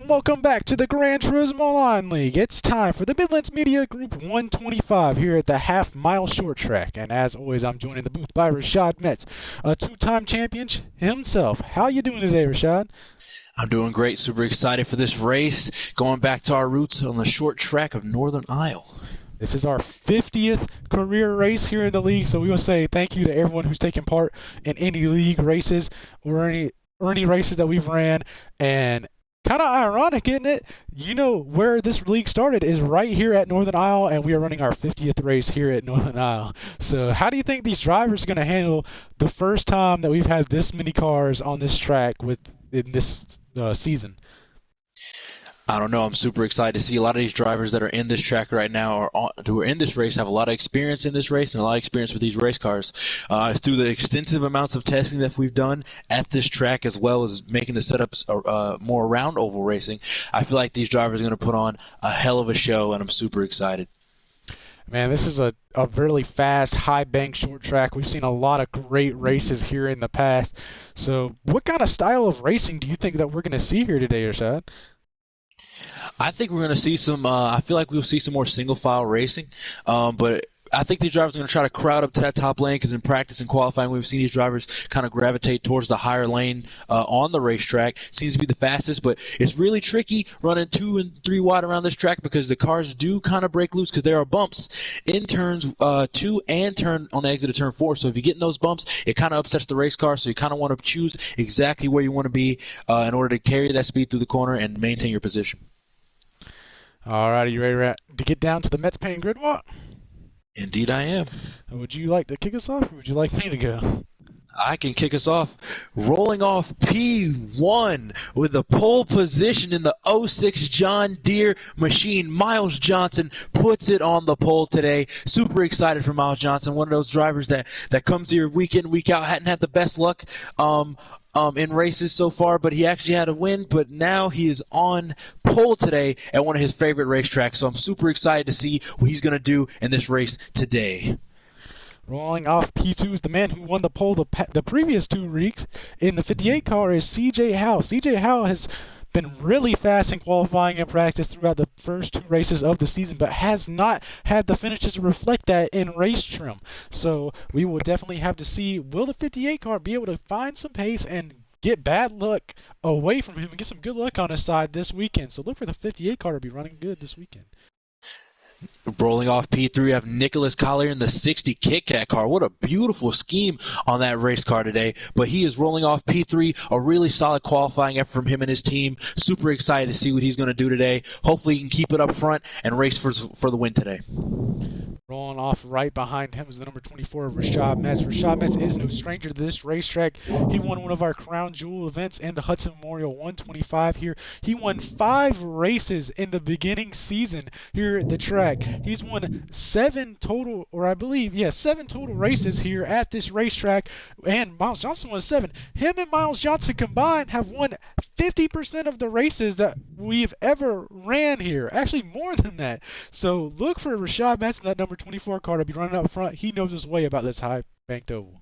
welcome back to the Gran Turismo Online League. It's time for the Midlands Media Group 125 here at the half-mile short track. And as always, I'm joined in the booth by Rashad Metz, a two-time champion himself. How you doing today, Rashad? I'm doing great. Super excited for this race. Going back to our roots on the short track of Northern Isle. This is our 50th career race here in the league, so we want to say thank you to everyone who's taken part in any league races or any races that we've ran. And kind of ironic, isn't it? You know where this league started is right here at Northern Isle, and we are running our 50th race here at Northern Isle. So how do you think these drivers are going to handle the first time that we've had this many cars on this track in this season? I don't know. I'm super excited to see a lot of these drivers that are in this track right now who are in this race have a lot of experience in this race and a lot of experience with these race cars. Through the extensive amounts of testing that we've done at this track, as well as making the setups more around oval racing, I feel like these drivers are going to put on a hell of a show, and I'm super excited. Man, this is a really fast, high bank short track. We've seen a lot of great races here in the past. So what kind of style of racing do you think that we're going to see here today, Rashad? I think we're going to see some. I feel like we'll see some more single file racing, but I think these drivers are going to try to crowd up to that top lane because in practice and qualifying, we've seen these drivers kind of gravitate towards the higher lane on the racetrack. Seems to be the fastest, but it's really tricky running 2 and 3 wide around this track because the cars do kind of break loose because there are bumps in turns 2 and turn on the exit of turn 4. So if you get in those bumps, it kind of upsets the race car. So you kind of want to choose exactly where you want to be in order to carry that speed through the corner and maintain your position. All right, are you ready to get down to the Mets paint grid walk? Indeed I am. Would you like to kick us off, or would you like me to go? I can kick us off. Rolling off P1 with the pole position in the 06 John Deere machine. Miles Johnson puts it on the pole today. Super excited for Miles Johnson, one of those drivers that comes here week in, week out. Hadn't had the best luck in races so far, but he actually had a win. But now he is on pole today at one of his favorite racetracks. So I'm super excited to see what he's going to do in this race today. Rolling off P2 is the man who won the pole the previous 2 weeks in the 58 car is CJ Howe. CJ Howe has been really fast in qualifying and practice throughout the first 2 races of the season, but has not had the finishes to reflect that in race trim. So we will definitely have to see, will the 58 car be able to find some pace and get bad luck away from him and get some good luck on his side this weekend. So look for the 58 car to be running good this weekend. Rolling off P3, we have Nicholas Collier in the 60 Kit Kat car. What a beautiful scheme on that race car today. But he is rolling off P3, a really solid qualifying effort from him and his team. Super excited to see what he's going to do today. Hopefully he can keep it up front and race for the win today. Rolling off right behind him is the number 24, Rashad Metz. Rashad Metz is no stranger to this racetrack. He won one of our crown jewel events in the Hudson Memorial 125 here. He won 5 races in the beginning season here at the track. He's won 7 total, or I believe, 7 total races here at this racetrack, and Miles Johnson won 7. Him and Miles Johnson combined have won 50% of the races that we've ever ran here. Actually, more than that. So look for Rashad Metz in that number 24 car to be running up front. He knows his way about this high banked oval.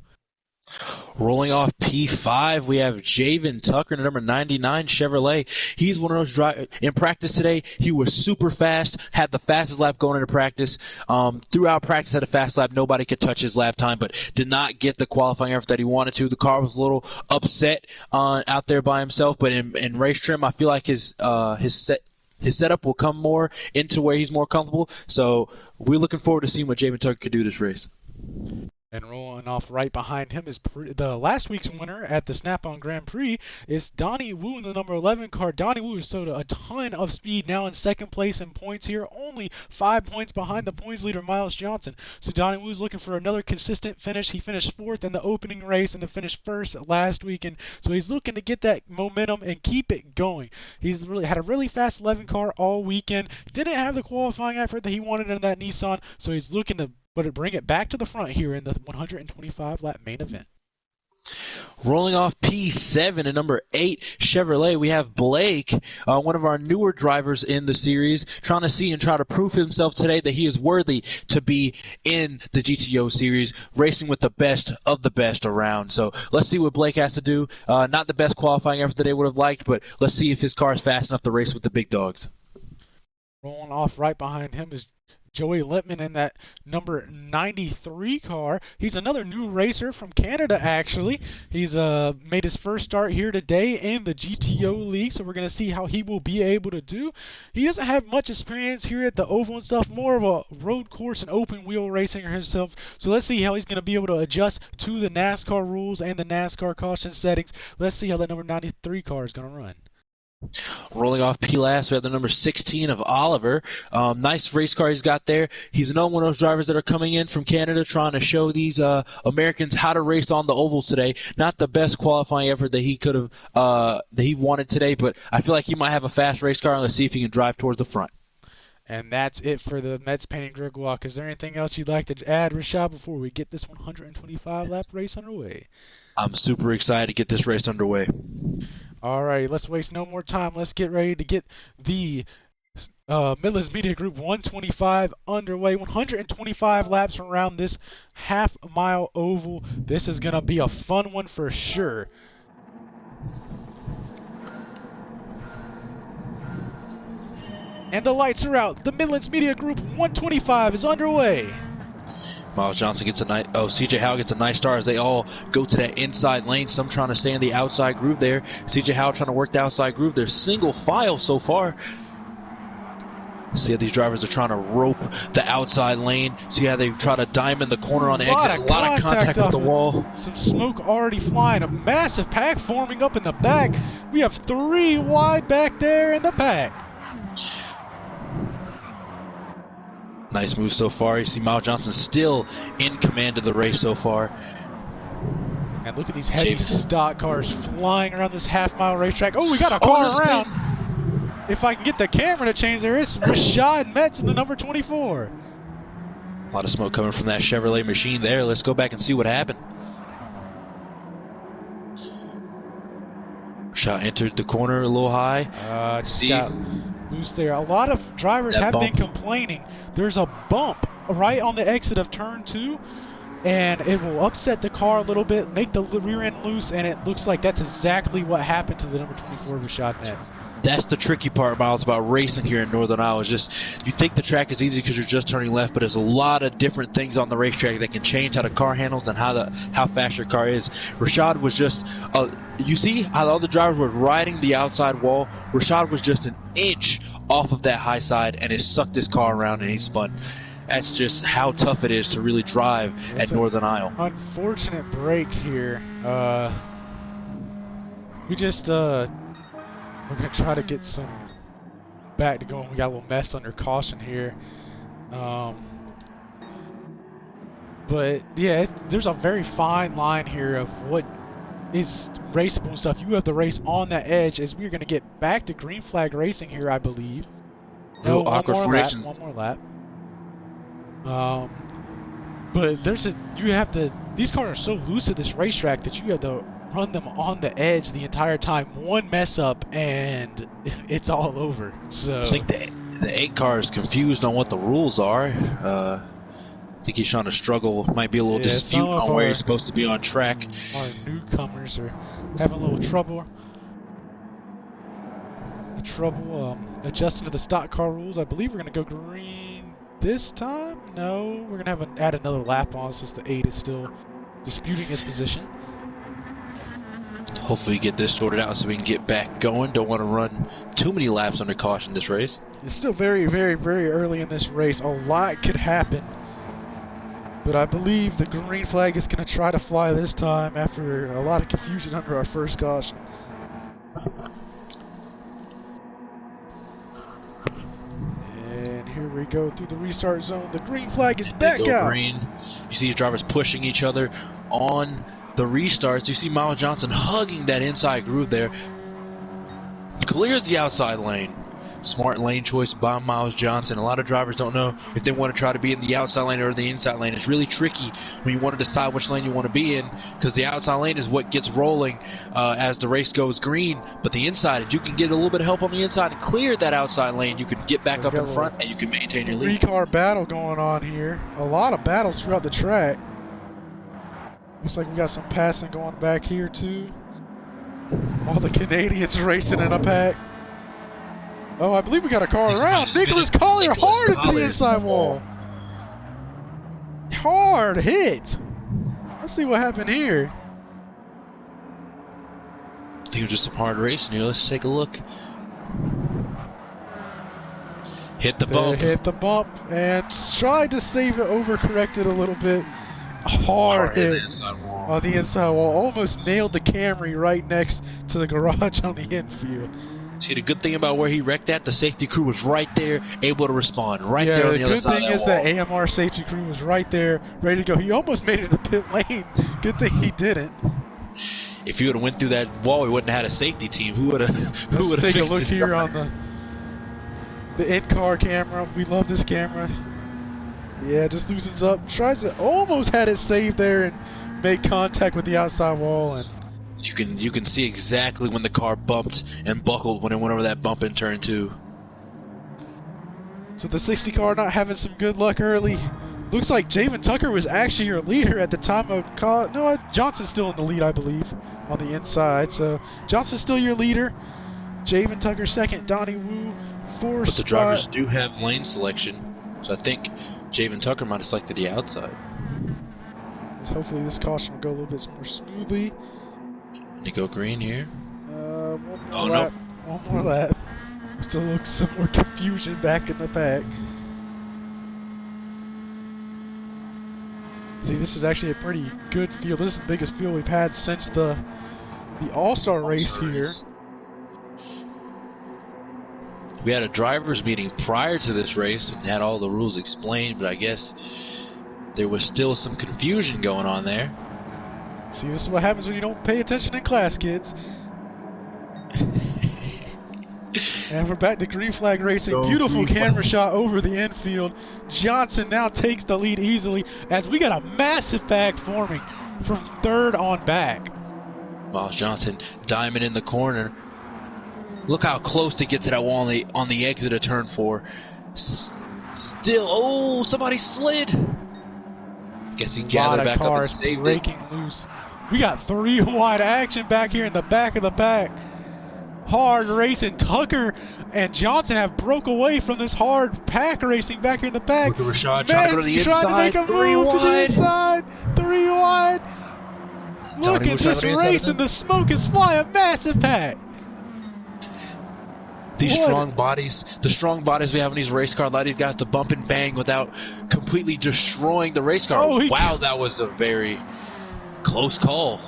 Rolling off P5, we have Javen Tucker in the number 99 Chevrolet. He's one of those drivers. In practice today, he was super fast, had the fastest lap going into practice. Throughout practice, had a fast lap. Nobody could touch his lap time, but did not get the qualifying effort that he wanted to. The car was a little upset out there by himself, but in race trim, I feel like his setup will come more into where he's more comfortable. So we're looking forward to seeing what Javen Tucker could do this race. And rolling off right behind him is the last week's winner at the Snap-on Grand Prix is Donnie Wu in the number 11 car. Donnie Wu showed a ton of speed, now in second place in points here, only 5 points behind the points leader Miles Johnson. So Donnie Wu's looking for another consistent finish. He finished 4th in the opening race and then finished 1st last weekend. So he's looking to get that momentum and keep it going. He's really had a really fast 11 car all weekend. Didn't have the qualifying effort that he wanted in that Nissan, so he's looking to bring it back to the front here in the 125 lap main event. Rolling off P7 and number 8 Chevrolet, we have Blake, one of our newer drivers in the series, trying to see and try to prove himself today that he is worthy to be in the GTO series, racing with the best of the best around. So let's see what Blake has to do. Not the best qualifying effort that they would have liked, but let's see if his car is fast enough to race with the big dogs. Rolling off right behind him is Joey Littman in that number 93 car. He's another new racer from Canada, actually. He's made his first start here today in the GTO League, so we're going to see how he will be able to do. He doesn't have much experience here at the Oval and stuff, more of a road course and open wheel racer himself. So let's see how he's going to be able to adjust to the NASCAR rules and the NASCAR caution settings. Let's see how that number 93 car is going to run. Rolling off P last, we have the number 16 of Oliver. Nice race car he's got there. He's another one of those drivers that are coming in from Canada trying to show these Americans how to race on the ovals today. Not the best qualifying effort that he could have that he wanted today, but I feel like he might have a fast race car, and let's see if he can drive towards the front. And that's it for the Mets Painting Drug Walk. Is there anything else you'd like to add, Rashad, before we get this 125-lap race underway? I'm super excited to get this race underway. All right, let's waste no more time. Let's get ready to get the Midlands Media Group 125 underway. 125 laps around this half-mile oval. This is going to be a fun one for sure. And the lights are out. The Midlands Media Group 125 is underway. Miles Johnson gets a nice. Oh, CJ Howell gets a nice start as they all go to that inside lane. Some trying to stay in the outside groove there. CJ Howell trying to work the outside groove. They're single file so far. See how these drivers are trying to rope the outside lane. See how they try to diamond the corner on the exit. A lot of contact with the wall. Some smoke already flying. A massive pack forming up in the back. We have 3 wide back there in the pack. Nice move so far. You see Miles Johnson still in command of the race so far. And look at these heavy stock cars flying around this half-mile racetrack. Oh, we got a car around. If I can get the camera to change there, it's Rashad Metz in the number 24. A lot of smoke coming from that Chevrolet machine there. Let's go back and see what happened. Rashad entered the corner a little high. See, got loose there. A lot of drivers have been complaining. There's a bump right on the exit of turn 2, and it will upset the car a little bit, make the rear end loose, and it looks like that's exactly what happened to the number 24 Rashad Metz. That's the tricky part, Miles, about racing here in Northern Isle. Is just you think the track is easy because you're just turning left, but there's a lot of different things on the racetrack that can change how the car handles and how fast your car is. Rashad was just you see how the other drivers were riding the outside wall. Rashad was just an inch off of that high side, and it sucked his car around and he spun. That's just how tough it is to really drive at Northern Isle. Unfortunate break here. We're going to try to get some back to going. We got a little mess under caution here. But, yeah, there's a very fine line here of what is raceable and stuff. You have the race on that edge as we're going to get back to green flag racing here, I believe. No, awkward formation. One more lap. But these cars are so loose at this racetrack that you have to run them on the edge the entire time. One mess up and it's all over. So I think the 8 car is confused on what the rules are. I think he's trying to struggle. Might be a little dispute on where he's supposed to be on track. Our newcomers are having a little trouble. Adjusting to the stock car rules. I believe we're going to go green this time. No, we're going to add another lap on since the 8 is still disputing his position. Hopefully get this sorted out so we can get back going. Don't want to run too many laps under caution this race. It's still very, very, very early in this race. A lot could happen. But I believe the green flag is going to try to fly this time after a lot of confusion under our first caution. And here we go through the restart zone. The green flag is back out. Green. You see these drivers pushing each other on the restarts. You see Miles Johnson hugging that inside groove there. Clears the outside lane. Smart lane choice by Miles Johnson. A lot of drivers don't know if they want to try to be in the outside lane or the inside lane. It's really tricky when you want to decide which lane you want to be in, because the outside lane is what gets rolling as the race goes green. But the inside, if you can get a little bit of help on the inside and clear that outside lane, you can get back up in front and you can maintain your lead. Three-car battle going on here. A lot of battles throughout the track. Looks like we got some passing going back here too. All the Canadians racing in a pack. Oh, I believe we got a car around. Nicholas Collier hard into the inside wall. Hard hit. Let's see what happened here. I think it was just some hard racing here. Let's take a look. Hit the bump. Hit the bump and tried to save it, overcorrected a little bit. Hard hit on the inside wall. Almost nailed the Camry right next to the garage on the infield. See, the good thing about where he wrecked at, the safety crew was right there, able to respond right there on the other side of that wall. The good thing is the AMR safety crew was right there, ready to go. He almost made it to pit lane. Good thing he didn't. If he would have went through that wall, we wouldn't have had a safety team. Who would have? Let's take a look here on the in-car camera. We love this camera. Yeah, just loosens up. Tries to almost had it saved there and made contact with the outside wall, and you can see exactly when the car bumped and buckled when it went over that bump in turn 2. So the 60 car not having some good luck early. Looks like Javen Tucker was actually your leader at the time of call. No, Johnson's still in the lead, I believe, on the inside. So Johnson's still your leader. Javen Tucker second. Donnie Wu fourth. But the drivers do have lane selection, so I think Javen Tucker might have selected the outside. Hopefully this caution will go a little bit more smoothly. Nico Green here. One more lap. One more lap. Still looks some more confusion back in the pack. See, this is actually a pretty good field. This is the biggest field we've had since the All-Star race here. We had a drivers meeting prior to this race and had all the rules explained, but I guess there was still some confusion going on there. See, this is what happens when you don't pay attention in class, kids. And we're back to green flag racing. Beautiful camera shot over the infield. Johnson now takes the lead easily as we got a massive pack forming from third on back. Miles Johnson, diamond in the corner. Look how close to get to that wall on the exit of turn 4. Still, oh, somebody slid. Guess he gathered back up and saved breaking loose. We got 3 wide action back here in the back of the pack. Hard racing. Tucker and Johnson have broke away from this hard pack racing back here in the back. Look at Rashad trying to go to the inside. Trying to make a move to the inside. 3 wide. Look at this race, and the smoke is flying. Massive pack. These strong bodies, the strong bodies we have in these race cars, allow these guys to bump and bang without completely destroying the race car. Oh, wow, that was a very close call.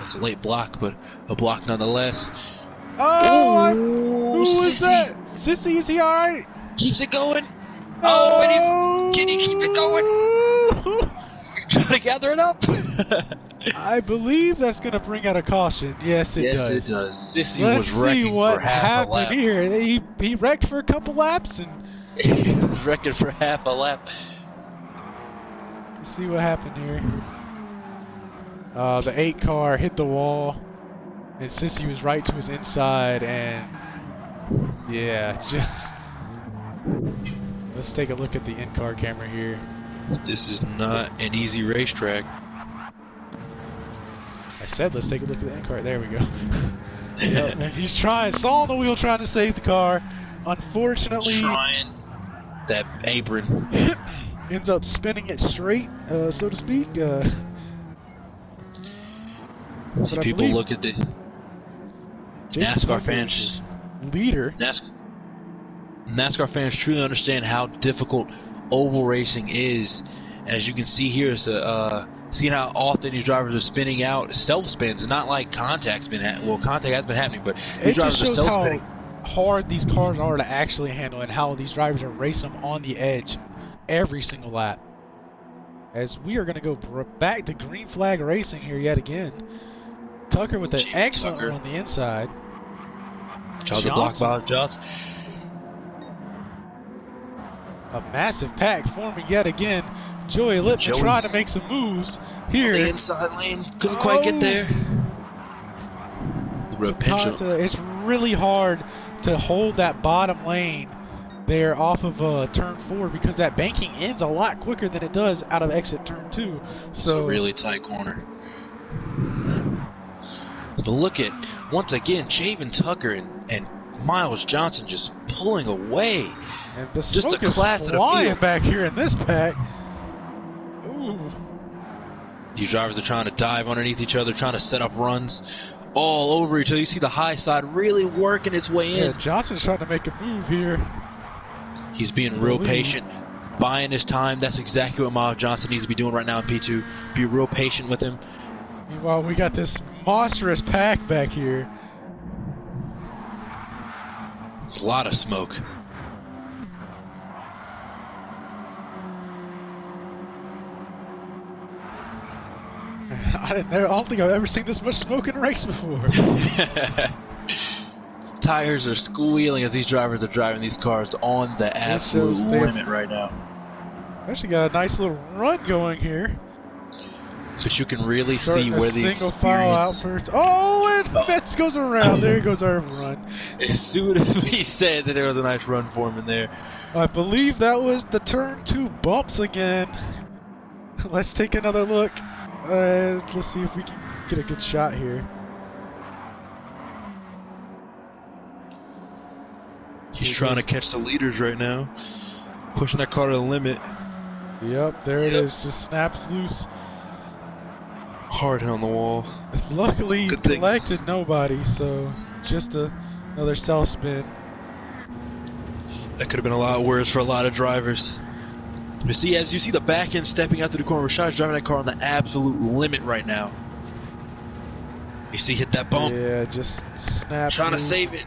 It's a late block, but a block nonetheless. Oh, who was that? Sissy, is he all right? Keeps it going. And can he keep it going? He's trying to gather it up. I believe that's going to bring out a caution. Yes, it does. Yes, it does. Sissy was wrecking for half a lap. Here. He wrecked for a couple laps. And he was wrecking for half a lap. Let's see what happened here. The 8 car hit the wall, and Sissy was right to his inside, and yeah, just let's take a look at the in-car camera here. This is not an easy racetrack. I said let's take a look at the in-car. There we go. Yep, and he's trying, saw on the wheel, trying to save the car. Unfortunately, trying that apron ends up spinning it straight, so to speak. See, people look at the NASCAR fans. Leader. NASCAR fans truly understand how difficult oval racing is. As you can see here, it's seeing how often these drivers are spinning out self spins. Not like contact's been contact has been happening, but these drivers are self spinning. How hard these cars are to actually handle, and how these drivers are racing them on the edge every single lap. As we are going to go back to green flag racing here yet again. Tucker with an excellent run on the inside. Tries to block by Johnson. A massive pack forming yet again. Joey Lippman trying to make some moves here. On the inside lane, couldn't quite get there. It's really hard to hold that bottom lane there off of turn 4 because that banking ends a lot quicker than it does out of exit turn 2. So it's a really tight corner. But look at, once again, Javen Tucker and Miles Johnson just pulling away. And the just a class of the field back here in this pack. Ooh. These drivers are trying to dive underneath each other, trying to set up runs all over each other. You see the high side really working its way in. Yeah, Johnson's trying to make a move here. He's being real patient, buying his time. That's exactly what Miles Johnson needs to be doing right now in P2. Be real patient with him. Meanwhile, we got this monstrous pack back here. A lot of smoke. I don't think I've ever seen this much smoke in a race before. Tires are squealing as these drivers are driving these cars on the absolute limit right now. Actually got a nice little run going here. But you can really see where the experience... Oh, and Metz goes around. There goes our run. As soon as we said that there was a nice run for him in there. I believe that was the turn 2 bumps again. Let's take another look. Let's see if we can get a good shot here. He's trying to catch the leaders right now. Pushing that car to the limit. Yep, there it is. Just snaps loose. Hard hit on the wall. Luckily, collected nobody, so just another self spin. That could have been a lot worse for a lot of drivers. But see, as you see the back end stepping out through the corner, Rashad's driving that car on the absolute limit right now. You see, hit that bump. Yeah, just snap. Trying to save it.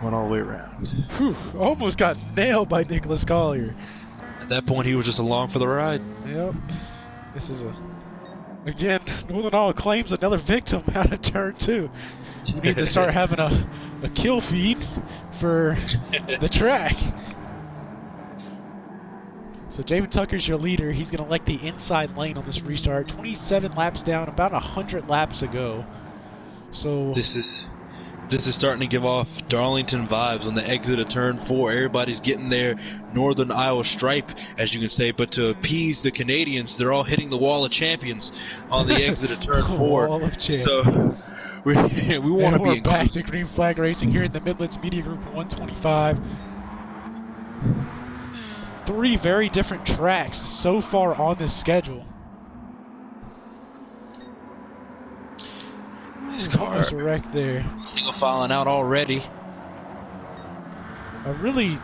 Went all the way around. Whew, almost got nailed by Nicholas Collier. At that point, he was just along for the ride. Yep. This is again, Northern Isle claims another victim out of turn 2. We need to start having a kill feed for the track. So Javen Tucker's your leader. He's going to elect the inside lane on this restart. 27 laps down, about 100 laps to go. So this is starting to give off Darlington vibes on the exit of turn 4. Everybody's getting their Northern Iowa stripe, as you can say, but to appease the Canadians, they're all hitting the wall of champions on the exit of turn 4. Wall of champions. So we want to be inclusive. We're back to Green Flag Racing here in the Midlands Media Group 125. 3 very different tracks so far on this schedule. This car a wreck there. Single filing out already. A really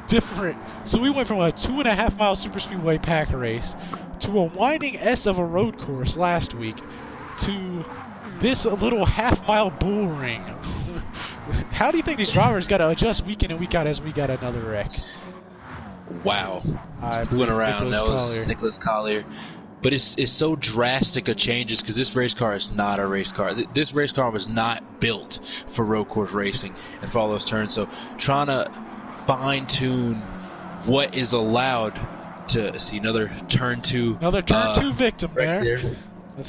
different. So we went from a 2.5 mile super speedway pack race to a winding S of a road course last week to this little half-mile bull ring. How do you think these drivers got to adjust week in and week out as we got another wreck? Wow. Who went around? That was Nicholas Collier. But it's so drastic a changes because this race car is not a race car. This race car was not built for road course racing and for all those turns. So trying to fine-tune what is allowed to see another turn 2. Another turn 2 victim right there.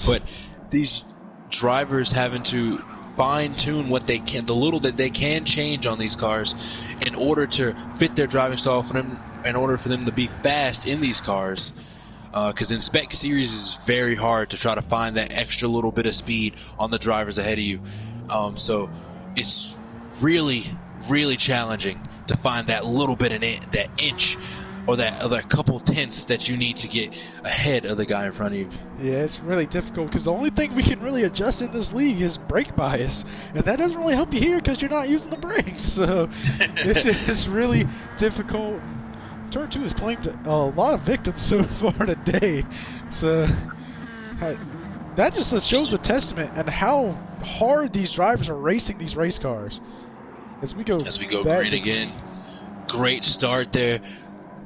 But these drivers having to fine-tune what they can, the little that they can change on these cars in order to fit their driving style for them, in order for them to be fast in these cars. Because in spec series is very hard to try to find that extra little bit of speed on the drivers ahead of you. So it's really, really challenging to find that little bit of that inch or that other couple tenths that you need to get ahead of the guy in front of you. Yeah, it's really difficult because the only thing we can really adjust in this league is brake bias, and that doesn't really help you here because you're not using the brakes. So it's just really difficult. Turn 2 has claimed a lot of victims so far today. So that just shows a testament and how hard these drivers are racing these race cars. As we go green again. Great start there.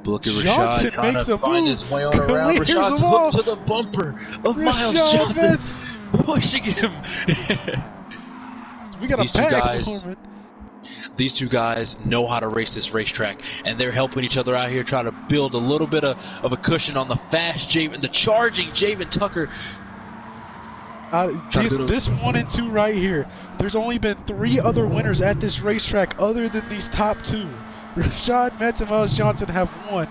Look at Rashad trying to find his way on around. Rashad's hooked to the bumper of Miles Johnson, pushing him. We got These two guys these two guys know how to race this racetrack, and they're helping each other out here, trying to build a little bit of a cushion on the fast Javen, the charging Javen Tucker. This 1 and 2 right here, there's only been 3 other winners at this racetrack other than these top 2. Rashad Metz and Miles Johnson have won,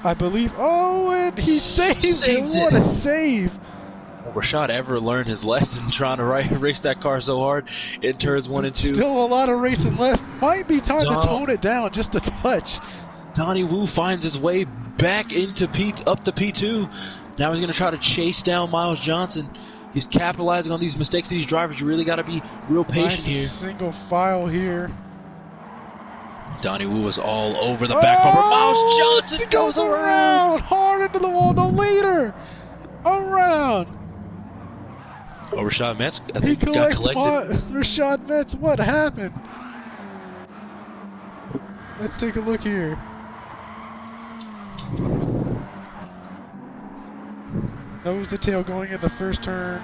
I believe. Oh, and he saved it. What a save. Will Rashad ever learn his lesson trying to race that car so hard in turns 1 and 2? Still a lot of racing left. Might be time to tone it down just a touch. Donnie Wu finds his way back up to P2. Now he's going to try to chase down Miles Johnson. He's capitalizing on these mistakes of these drivers. You really got to be real patient here. Single file here. Donnie Wu was all over the back bumper. Miles Johnson goes around. Hard into the wall. The leader. Around. Oh, Rashad Metz, I think, got collected. Rashad Metz, what happened? Let's take a look here. Nose to tail going in the first turn.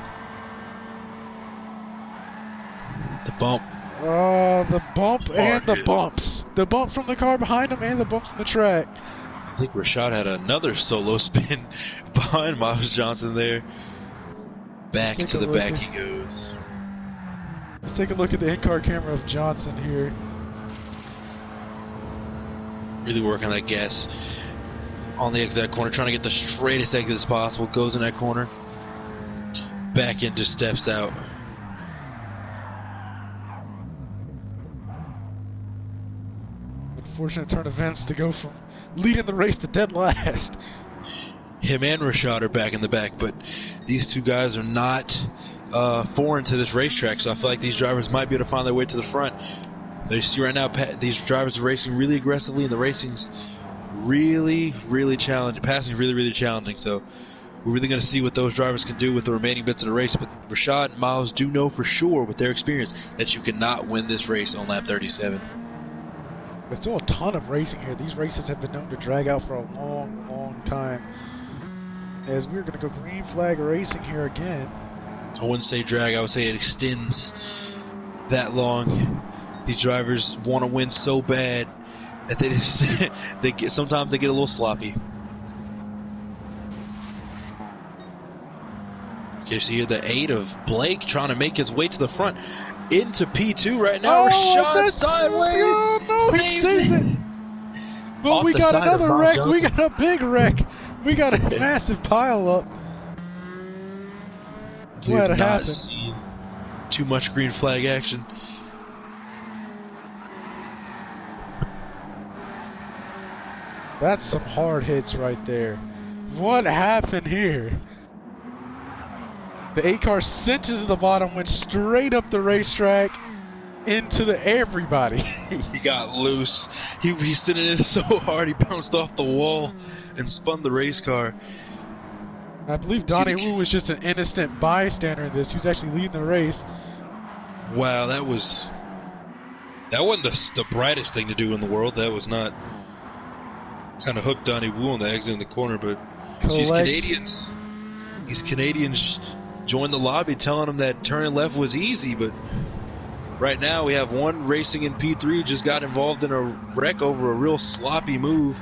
The bump. Oh, the bump and the bumps. The bump from the car behind him and the bumps in the track. I think Rashad had another solo spin behind Miles Johnson there. Back to the back he goes. Let's take a look at the in-car camera of Johnson here. Really working that gas on the exit corner, trying to get the straightest exit as possible. Goes in that corner. Back in, just steps out. Unfortunate turn of events to go from leading the race to dead last. Him and Rashad are back in the back, but these two guys are not foreign to this racetrack, so I feel like these drivers might be able to find their way to the front. But you see right now, these drivers are racing really aggressively, and the racing's really, really challenging. Passing is really, really challenging, so we're really going to see what those drivers can do with the remaining bits of the race. But Rashad and Miles do know for sure, with their experience, that you cannot win this race on lap 37. There's still a ton of racing here. These races have been known to drag out for a long, long time. As we're going to go green flag racing here again. I wouldn't say drag, I would say it extends that long. These drivers want to win so bad that they just sometimes they get a little sloppy. Okay, so you're the 8 of Blake trying to make his way to the front into P2 right now. Rashad sideways saves it. But we got another wreck. We got a big wreck. We got a massive pile up. What happened? Seen too much green flag action. That's some hard hits right there. What happened here? The 8 car sent to the bottom, went straight up the racetrack into everybody. He got loose. He's sitting in so hard he bounced off the wall and spun the race car. I believe Donnie Wu was just an innocent bystander in this. He was actually leading the race. Wow, that wasn't the brightest thing to do in the world. That was not. Kind of hooked Donnie Wu on the exit in the corner, but these Canadians joined the lobby telling him that turning left was easy, but right now we have one racing in P3 who just got involved in a wreck over a real sloppy move,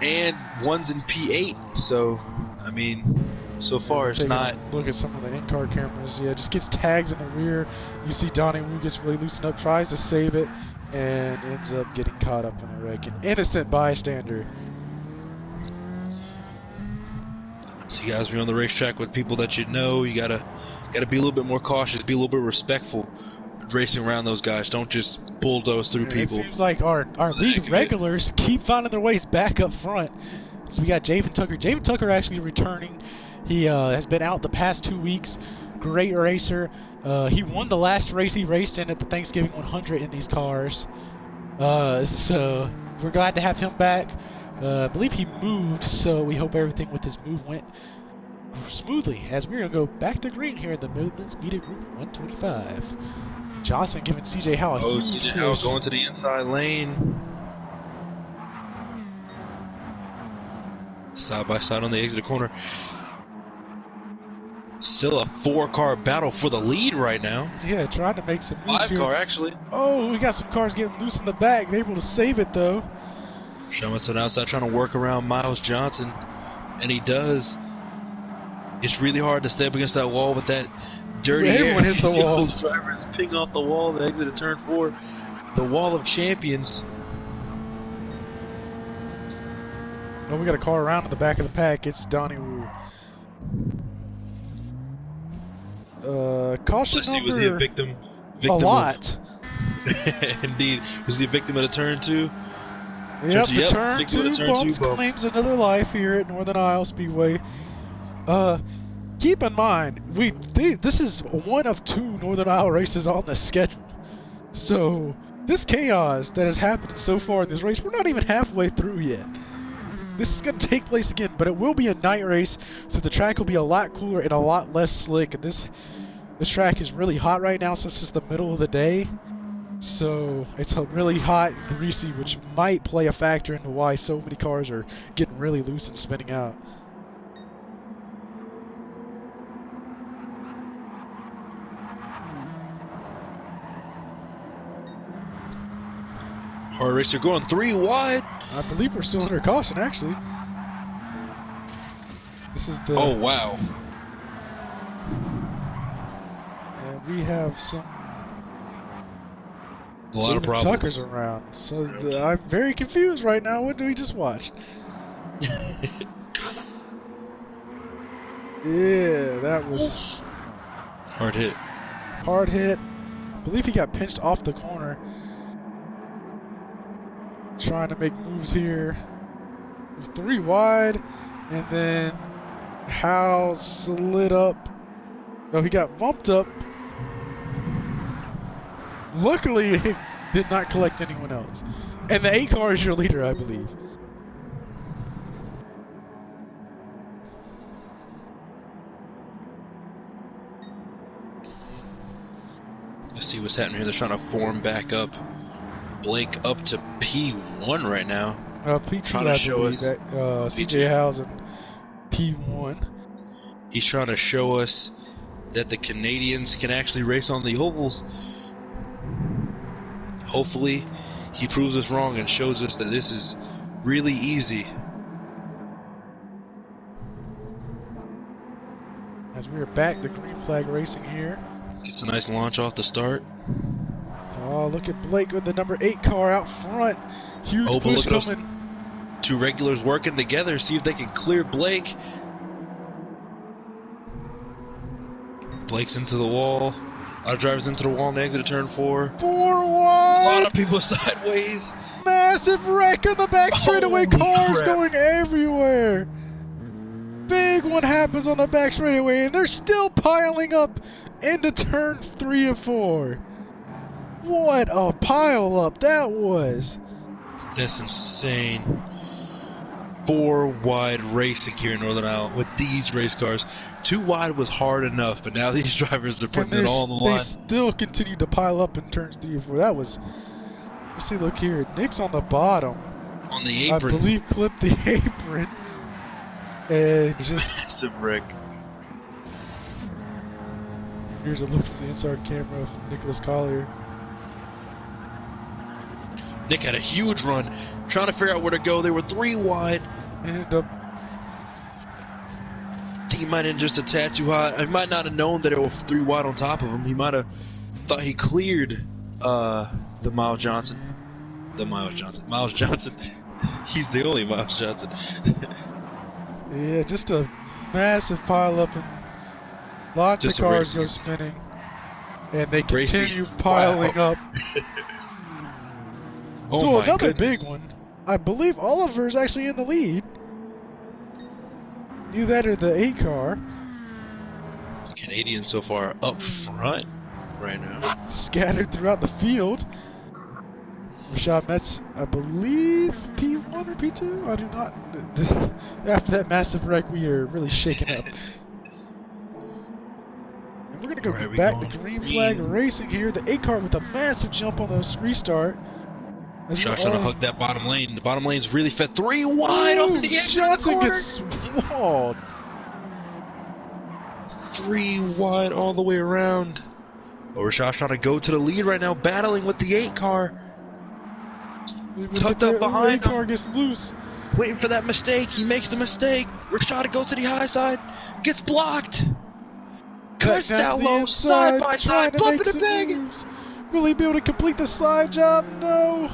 and one's in P8. So, I mean, so far it's not. Look at some of the in-car cameras. Yeah, just gets tagged in the rear. You see Donnie Wu gets really loosened up, tries to save it, and ends up getting caught up in the wreck. An innocent bystander. So you guys, when you're on the racetrack with people that you know, you gotta be a little bit more cautious, be a little bit respectful racing around those guys. Don't just bulldoze through people. It seems like our league regulars keep finding their ways back up front. So we got Javen Tucker. Javen Tucker actually returning. He has been out the past 2 weeks. Great racer. He won the last race he raced in at the Thanksgiving 100 in these cars. So we're glad to have him back. I believe he moved, so we hope everything with his move went smoothly, as we're going to go back to green here in the Midlands Media Group 125. Johnson giving CJ Howe a huge CJ Howe going to the inside lane. Side by side on the exit corner. Still a 4-car battle for the lead right now. Yeah, trying to make some moves here. 5-car, actually. Oh, we got some cars getting loose in the back. They're able to save it, though. Shelmanson outside trying to work around Miles Johnson, and he does. It's really hard to stay up against that wall with that dirty air. Everyone hits the wall. Those drivers ping off the wall, the exit of turn 4. The wall of champions. Oh, we got a car around to the back of the pack. It's Donnie Wu. Caution Let's see, number... was he a victim a lot. Indeed. Was he a victim of the turn 2? Yep, the turn victim 2 bumps claims another life here at Northern Isle Speedway. Keep in mind, this is one of 2 Northern Isle races on the schedule. So, this chaos that has happened so far in this race, we're not even halfway through yet. This is going to take place again, but it will be a night race, so the track will be a lot cooler and a lot less slick. And this track is really hot right now since it's the middle of the day. So it's really hot and greasy, which might play a factor into why so many cars are getting really loose and spinning out. Hard racer going 3 wide. I believe we're still under caution, actually. This is the... Oh, wow. And we have some... A lot of problems. Tuckers around. So I'm very confused right now. What did we just watch? Yeah, that was... Hard hit. Hard hit. I believe he got pinched off the corner. Trying to make moves here. 3 wide, and then Hal slid up. No, he got bumped up. Luckily, it did not collect anyone else. And the 8 car is your leader, I believe. Let's see what's happening here. They're trying to form back up. Blake up to P1 right now. P2, trying to show us that, CJ Howes in P1. He's trying to show us that the Canadians can actually race on the ovals. Hopefully, he proves us wrong and shows us that this is really easy. As we are back, the green flag racing here. Gets a nice launch off the start. Oh, look at Blake with the number 8 car out front. Huge push look at coming. those 2 regulars working together. See if they can clear Blake. Blake's into the wall. A lot of drivers into the wall and exit to turn 4. 4 wide. A lot of people sideways. Massive wreck on the back straightaway. Holy Cars crap. going everywhere. Big one happens on the back straightaway, and they're still piling up into turn 3 and 4. What a pile up that was. That's insane. 4 wide racing here in Northern Isle with these race cars. 2 wide was hard enough, but now these drivers are putting it all on the line. They still continue to pile up in turns 3 and 4. That was... Let's see, look here. Nick's on the bottom. On the apron. I believe clipped the apron. And just... Massive wreck. Here's a look from the inside camera from Nicholas Collier. Nick had a huge run, trying to figure out where to go. They were 3 wide. Ended up... He might have been just a tad too high. He might not have known that it was 3 wide on top of him. He might have thought he cleared the Miles Johnson. Miles Johnson. He's the only Miles Johnson. Yeah, just a massive pile up and lots Just of cars go spinning. And they continue piling up. Oh so my another goodness. big one. I believe Oliver's actually in the lead. Either that or the 8 car. Canadian so far up front right now. Scattered throughout the field. Rashad Metz, I believe, P1 or P2? I do not. After that massive wreck, we are really shaken up. And we're going to go back to green flag racing here. The 8 car with a massive jump on the restart. Josh trying to hug that bottom lane. The bottom lane's really fed 3 wide on the edge of the corner. Johnson gets walled. 3 wide all the way around. Oh, Rashad's trying to go to the lead right now, battling with the 8 car. Tucked up behind him. 8 car gets loose. Waiting for that mistake. He makes the mistake. Rashad goes to the high side. Gets blocked. Cuts down low. Side by side. Bumping and banging. Will he be able to complete the slide job? No.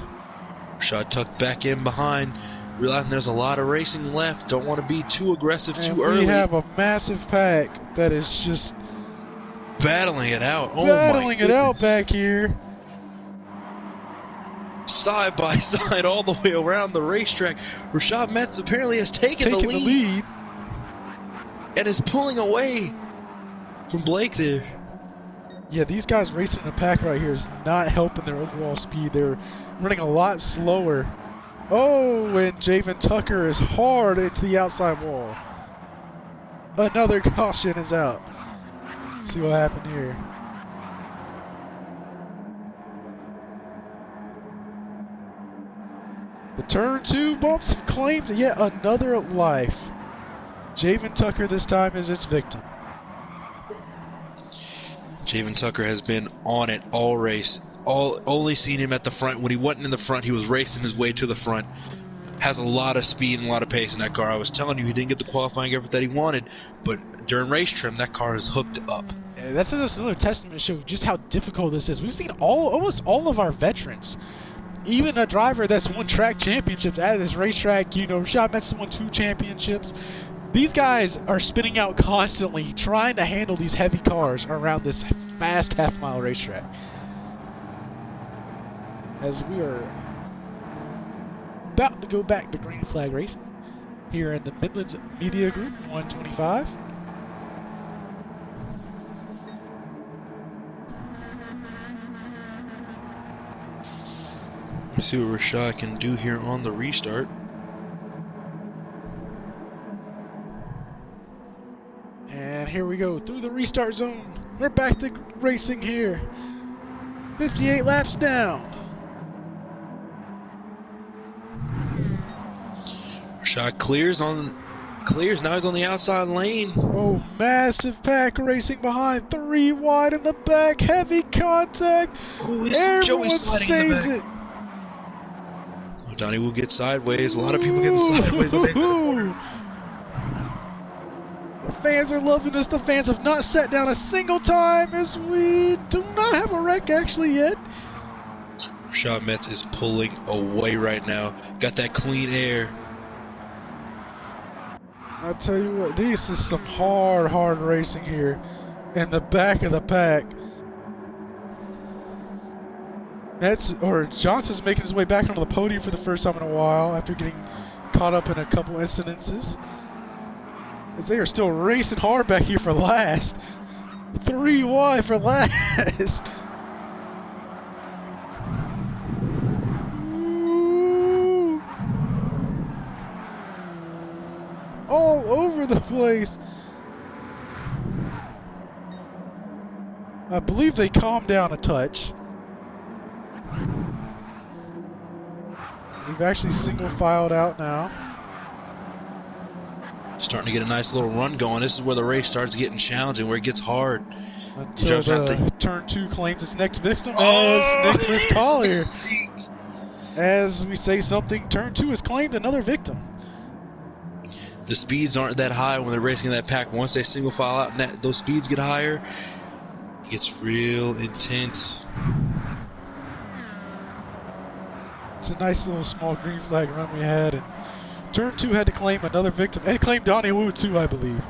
Rashad tucked back in behind. Realizing there's a lot of racing left. Don't want to be too aggressive too early. We have a massive pack that is just battling it out. Oh battling it out back here. Side by side all the way around the racetrack. Rashad Metz apparently has taken the lead and is pulling away from Blake there. Yeah, these guys racing in a pack right here is not helping their overall speed. They're running a lot slower. Oh, and Javen Tucker is hard into the outside wall. Another caution is out. Let's see what happened here. The turn 2 bumps claimed yet another life. Javen Tucker this time is its victim. Javen Tucker has been on it all race. Only seen him at the front. When he wasn't in the front, he was racing his way to the front. Has a lot of speed and a lot of pace in that car. I was telling you, he didn't get the qualifying effort that he wanted, but during race trim, that car is hooked up. Yeah, that's just another testament to show just how difficult this is. We've seen almost all of our veterans. Even a driver that's won track championships at this racetrack, you know, Rashad Metz won 2 championships. These guys are spinning out constantly, trying to handle these heavy cars around this fast half-mile racetrack. As we are about to go back to green flag racing here in the Midlands Media Group 125. Let's see what Rashad can do here on the restart. And here we go through the restart zone. We're back to racing here. 58 laps down. Rashad clears, now he's on the outside lane. Oh, massive pack racing behind. 3 wide in the back. Heavy contact. Oh, Everyone saves it. Oh, Donnie will get sideways. A lot of people getting sideways. The fans are loving this. The fans have not sat down a single time as we do not have a wreck actually yet. Rashad Metz is pulling away right now. Got that clean air. I'll tell you what, this is some hard racing here in the back of the pack. Johnson's making his way back onto the podium for the first time in a while after getting caught up in a couple incidences. As they are still racing hard back here for last. 3 wide for last. All over the place. I believe they calmed down a touch. We've actually single filed out now. Starting to get a nice little run going. This is where the race starts getting challenging, where it gets hard. Until the turn 2 claims its next victim as Nicholas Collier. As we say something, turn 2 has claimed another victim. The speeds aren't that high when they're racing in that pack. Once they single file out and those speeds get higher, it gets real intense. It's a nice little small green flag run we had. And turn 2 had to claim another victim. And claimed Donnie Wu too, I believe.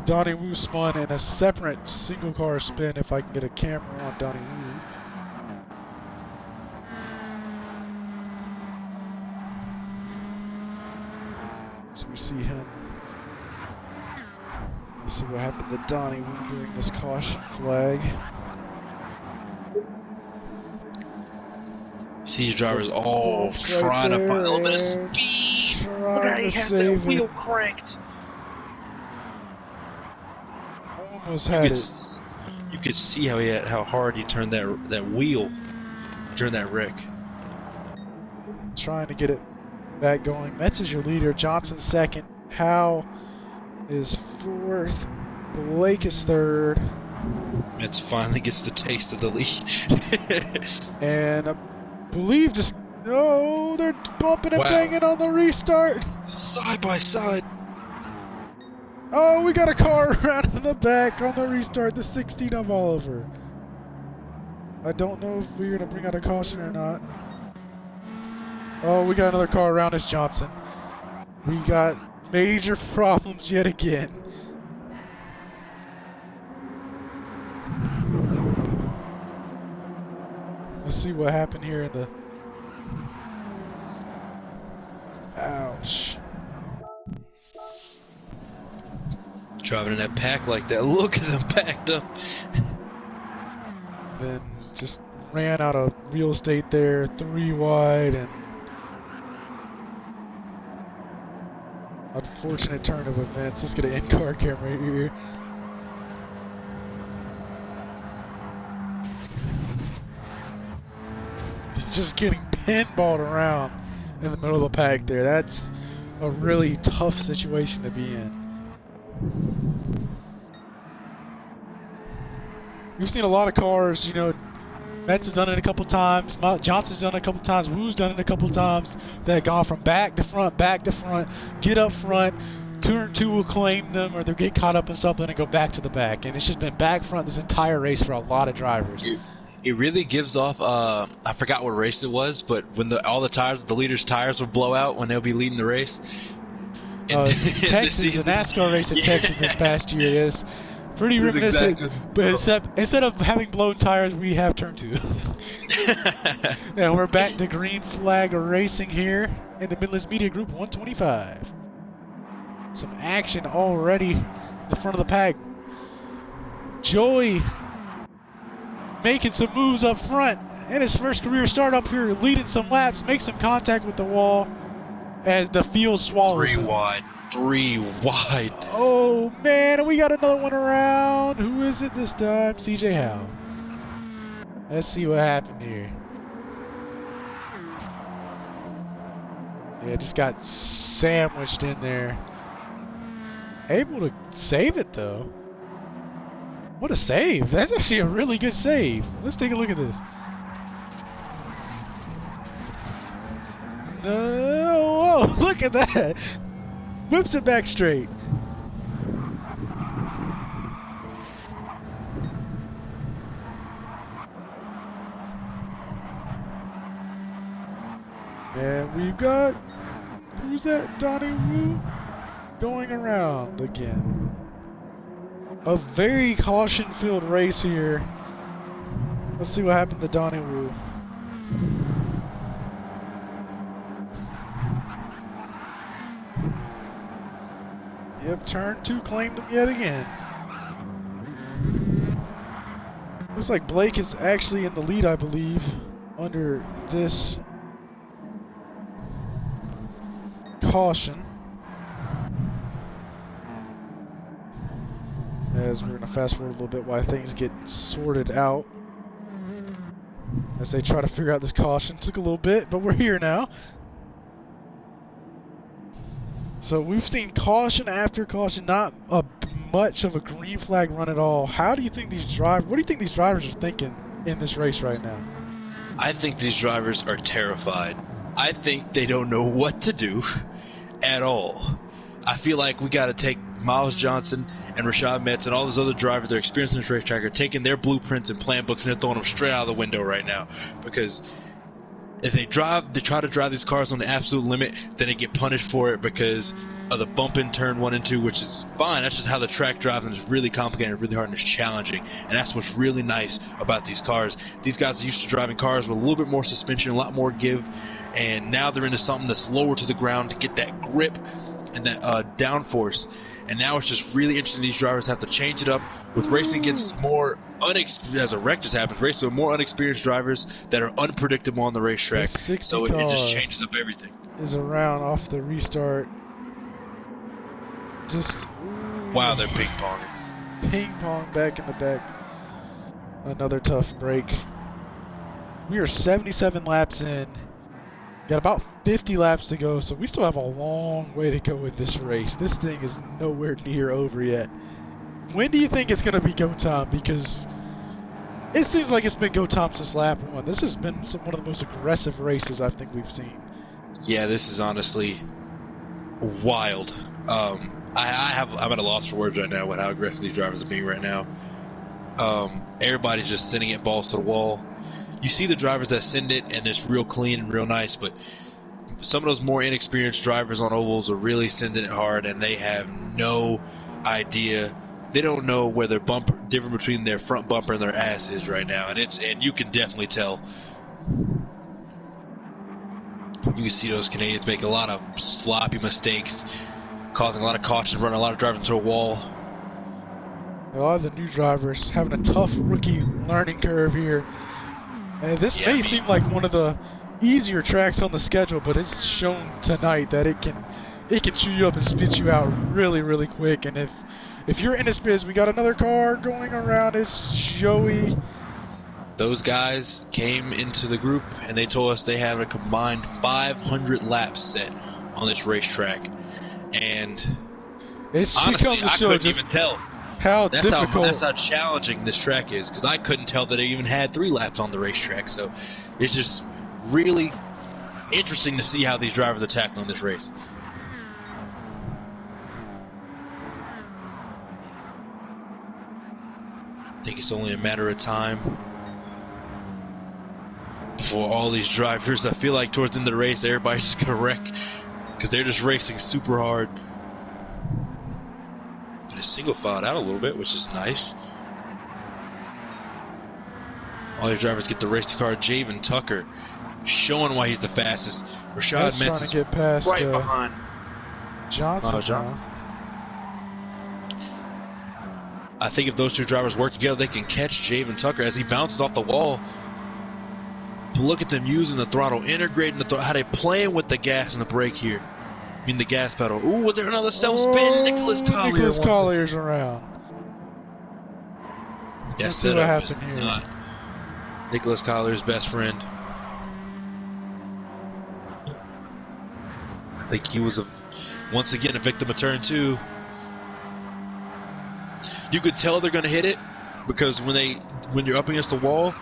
Donnie Wu spun in a separate single car spin, if I can get a camera on Donnie Wu. So we see him. Let's see what happened to Donnie Wu during this caution flag. See these drivers all trying to find a little bit of speed. Look at how he has that wheel cranked. Almost had it. You could see how hard he turned that wheel during that wreck. Trying to get it back going. Metz is your leader. Johnson second. Howe is fourth. Blake is third. Mets finally gets the taste of the lead. And I believe just... Oh, they're bumping and Wow. banging on the restart. Side by side. Oh, we got a car around in the back on the restart, the 16 of Oliver. I don't know if we're going to bring out a caution or not. Oh, we got another car around us, Johnson. We got major problems yet again. Let's see what happened here in the... Ouch. Driving in that pack like that. Look at them packed up. Then just ran out of real estate there, 3 wide, and unfortunate turn of events. Let's get an in-car camera here. He's just getting pinballed around in the middle of the pack there. That's a really tough situation to be in. We've seen a lot of cars, you know, Metz has done it a couple times, Johnson's done it a couple times, Wu's done it a couple times, that have gone from back to front, get up front, turn 2 will claim them, or they'll get caught up in something and go back to the back. And it's just been back front this entire race for a lot of drivers. It really gives off, I forgot what race it was, but when all the leaders' tires would blow out when they'll be leading the race. Texas, the NASCAR race in Texas this past year is pretty reminiscent, exactly. but except instead of having blown tires, we have turn 2. And we're back to green flag racing here in the Midlands Media Group 125. Some action already in the front of the pack. Joey making some moves up front in his first career start up here, leading some laps, makes some contact with the wall as the field swallows him. 3 wide. Oh man, we got another one around. Who is it this time? CJ Howe. Let's see what happened here. Yeah, just got sandwiched in there. Able to save it though. What a save. That's actually a really good save. Let's take a look at this. No, whoa, look at that. Whips it back straight. And we've got, who's that? Donnie Wu going around again. A very caution-filled race here. Let's see what happened to Donnie Wu. Yep, turn 2 claimed him yet again. Looks like Blake is actually in the lead, I believe, under this caution. As we're going to fast forward a little bit while things get sorted out. As they try to figure out this caution. Took a little bit, but we're here now. So we've seen caution after caution, not much of a green flag run at all. How do you think these drivers, what do you think these drivers are thinking in this race right now? I think these drivers are terrified. I think they don't know what to do at all. I feel like we got to take Miles Johnson and Rashad Metz and all those other drivers that are experienced in this racetrack are taking their blueprints and plan books and they're throwing them straight out of the window right now. Because if they try to drive these cars on the absolute limit, then they get punished for it because of the bump in turn 1 and 2, which is fine. That's just how the track driving is really complicated, really hard, and it's challenging. And that's what's really nice about these cars. These guys are used to driving cars with a little bit more suspension, a lot more give, and now they're into something that's lower to the ground to get that grip and that downforce. And now it's just really interesting. These drivers have to change it up with racing against more as a wreck just happens, racing with more unexperienced drivers that are unpredictable on the racetrack. So it just changes up everything. Is around off the restart. Just wow, they're ping pong. Ping pong back in the back. Another tough break. We are 77 laps in. Got about 50 laps to go, so we still have a long way to go with this race. This thing is nowhere near over yet. when do you think it's going to be go time? Because it seems like it's been go time since lap 1. This has been one of the most aggressive races I think we've seen. Yeah, this is honestly wild. I'm at a loss for words right now with how aggressive these drivers are being right now. Everybody's just sending it balls to the wall. You see the drivers that send it, and it's real clean and real nice, but some of those more inexperienced drivers on ovals are really sending it hard, and they have no idea. They don't know where their bumper, different between their front bumper and their ass is right now, and you can definitely tell. You can see those Canadians make a lot of sloppy mistakes, causing a lot of caution, running a lot of drivers into a wall. A lot of the new drivers having a tough rookie learning curve here. And this may seem like one of the easier tracks on the schedule, but it's shown tonight that it can chew you up and spit you out really, really quick. And if you're in this biz, we got another car going around. It's Joey. Those guys came into the group and they told us they have a combined 500 laps set on this racetrack, and honestly, I couldn't even tell. That's how challenging this track is, because I couldn't tell that they even had 3 laps on the racetrack. So it's just really interesting to see how these drivers are tackling this race. I think it's only a matter of time for all these drivers. I feel like towards the end of the race, everybody's just gonna wreck because they're just racing super hard. But it's single filed out a little bit, which is nice. All these drivers get the race car. Javen Tucker showing why he's the fastest. Rashad Metz is get past, right behind Johnson. I think if those two drivers work together, they can catch Javen Tucker as he bounces off the wall. To look at them using the throttle, integrating the throttle, how they playing with the gas and the brake here. I mean the gas pedal. Ooh, was there another self-spin? Nicholas Collier's around. That setup is not Nicholas Collier's best friend. I think he was once again a victim of turn 2. You could tell they're going to hit it because when you're up against the wall,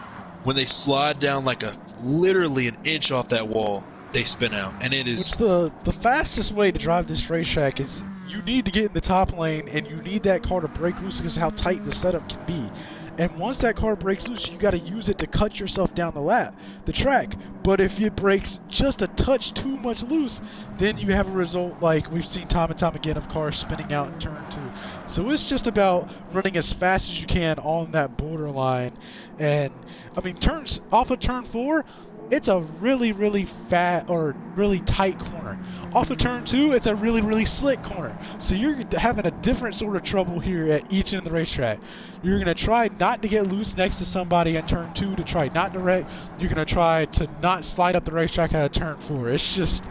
when they slide down like literally an inch off that wall, they spin out, and it is the fastest way to drive this racetrack is you need to get in the top lane, and you need that car to break loose because of how tight the setup can be. And once that car breaks loose, you got to use it to cut yourself down the track. But if it breaks just a touch too much loose, then you have a result like we've seen time and time again of cars spinning out in turn 2. So it's just about running as fast as you can on that borderline. And I mean, turns off of turn 4, it's a really, really fat or really tight corner. Off of turn 2, it's a really, really slick corner. So you're having a different sort of trouble here at each end of the racetrack. You're going to try not to get loose next to somebody in turn 2 to try not to wreck. You're going to try to not slide up the racetrack out of turn 4. It's just,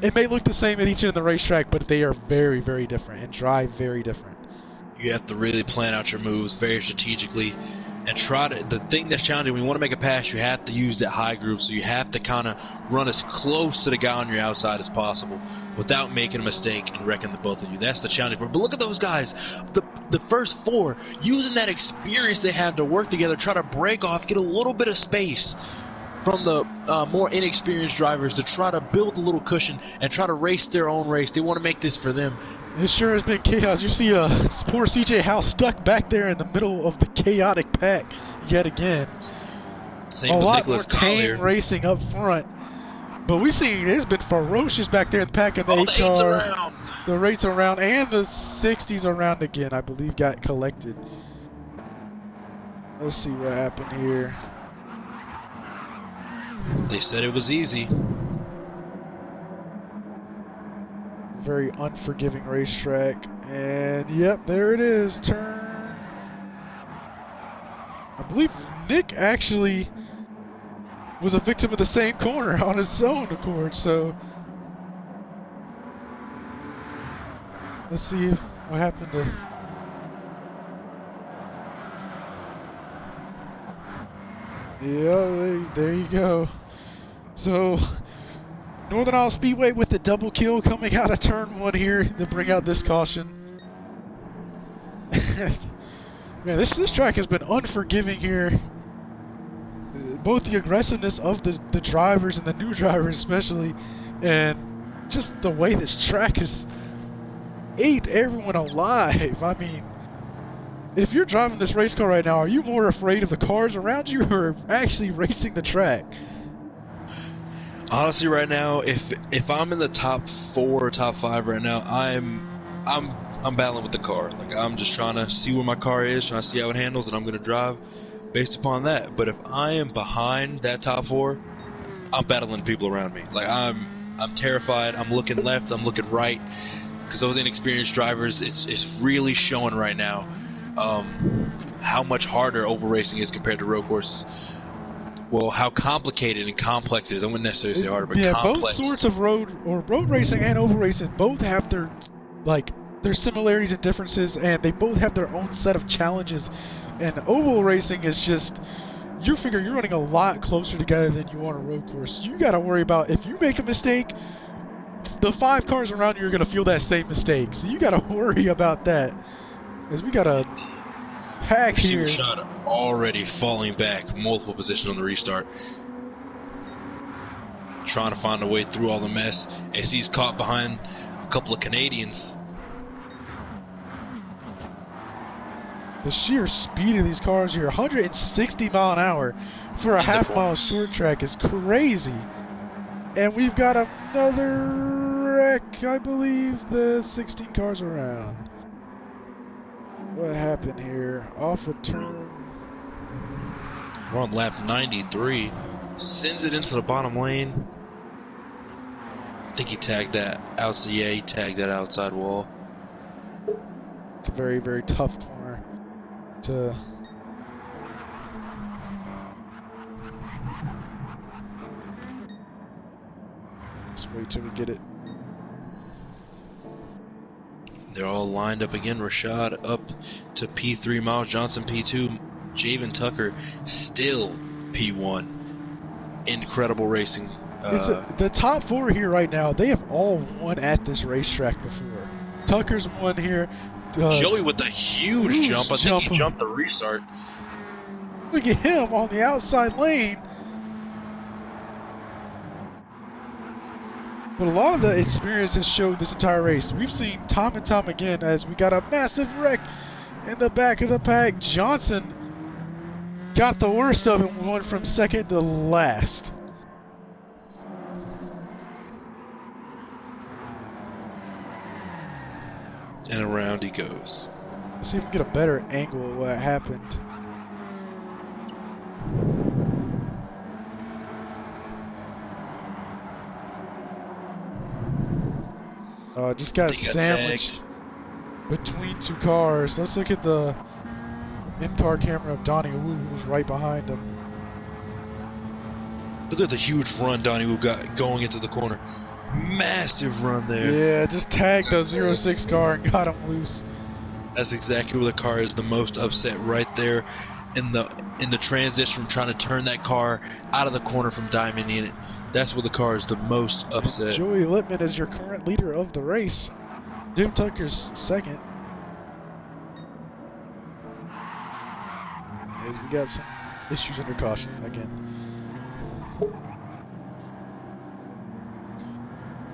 it may look the same at each end of the racetrack, but they are very, very different and drive very different. You have to really plan out your moves very strategically. And the thing that's challenging, when you want to make a pass, you have to use that high groove. So you have to kind of run as close to the guy on your outside as possible without making a mistake and wrecking the both of you. That's the challenge. But look at those guys. The first 4, using that experience they have to work together, try to break off, get a little bit of space from the more inexperienced drivers to try to build a little cushion and try to race their own race. They want to make this for them. It sure has been chaos. You see poor CJ Howe stuck back there in the middle of the chaotic pack yet again. Same with Nicholas Collier. Tame racing up front. But we see it's been ferocious back there in the pack, and the 8 car, the 8s around, and the 60s around again, I believe, got collected. Let's see what happened here. They said it was easy. Very unforgiving racetrack, and yep, there it is. Turn. I believe Nick actually was a victim of the same corner on his own accord. So let's see what happened to. Yeah, there you go. So. Northern Isle Speedway with the double kill coming out of turn 1 here to bring out this caution. Man, this track has been unforgiving here. Both the aggressiveness of the drivers and the new drivers especially, and just the way this track has ate everyone alive. I mean, if you're driving this race car right now, are you more afraid of the cars around you or actually racing the track? Honestly, right now, if I'm in the top 4 or top 5 right now, I'm battling with the car. Like, I'm just trying to see where my car is, trying to see how it handles, and I'm going to drive based upon that. But if I am behind that top 4, I'm battling people around me. Like, I'm terrified. I'm looking left. I'm looking right. Because those inexperienced drivers, it's really showing right now how much harder oval racing is compared to road courses. Well, how complicated and complex it is. I wouldn't necessarily say harder, but yeah, complex. Both sorts of road racing and oval racing both have their similarities and differences, and they both have their own set of challenges. And oval racing is just, you figure you're running a lot closer together than you are on a road course. You got to worry about if you make a mistake, the 5 cars around you are going to feel that same mistake. So you got to worry about that. As we got a pack here. Rashad already falling back multiple positions on the restart. Trying to find a way through all the mess. As he's caught behind a couple of Canadians. The sheer speed of these cars here, 160 mile an hour for a half-mile short track is crazy. And we've got another wreck, I believe, the 16 cars around. What happened here? Off a turn. We're on lap 93. Sends it into the bottom lane. I think he tagged that outside. Yeah, he tagged that outside wall. It's a very, very tough corner to. Let's wait till we get it. They're all lined up again. Rashad up to P3, Miles Johnson P2, Javen Tucker still P1. Incredible racing. The top 4 here right now, they have all won at this racetrack before. Tucker's won here. Joey with a huge jump. I think he jumped the restart. Look at him on the outside lane. But a lot of the experience has showed this entire race. We've seen time and time again as we got a massive wreck in the back of the pack. Johnson got the worst of it and went from second to last. And around he goes. Let's see if we can get a better angle of what happened. Just got sandwiched between 2 cars. Let's look at the in-car camera of Donnie Wu, who was right behind him. Look at the huge run Donnie Wu got going into the corner. Massive run there. Yeah, just tagged the 06 car and got him loose. That's exactly where the car is the most upset, right there in the transition from trying to turn that car out of the corner from Diamond in it. That's where the car is the most upset. Joey Littman is your current leader of the race. Jim Tucker's second. As we got some issues under caution again.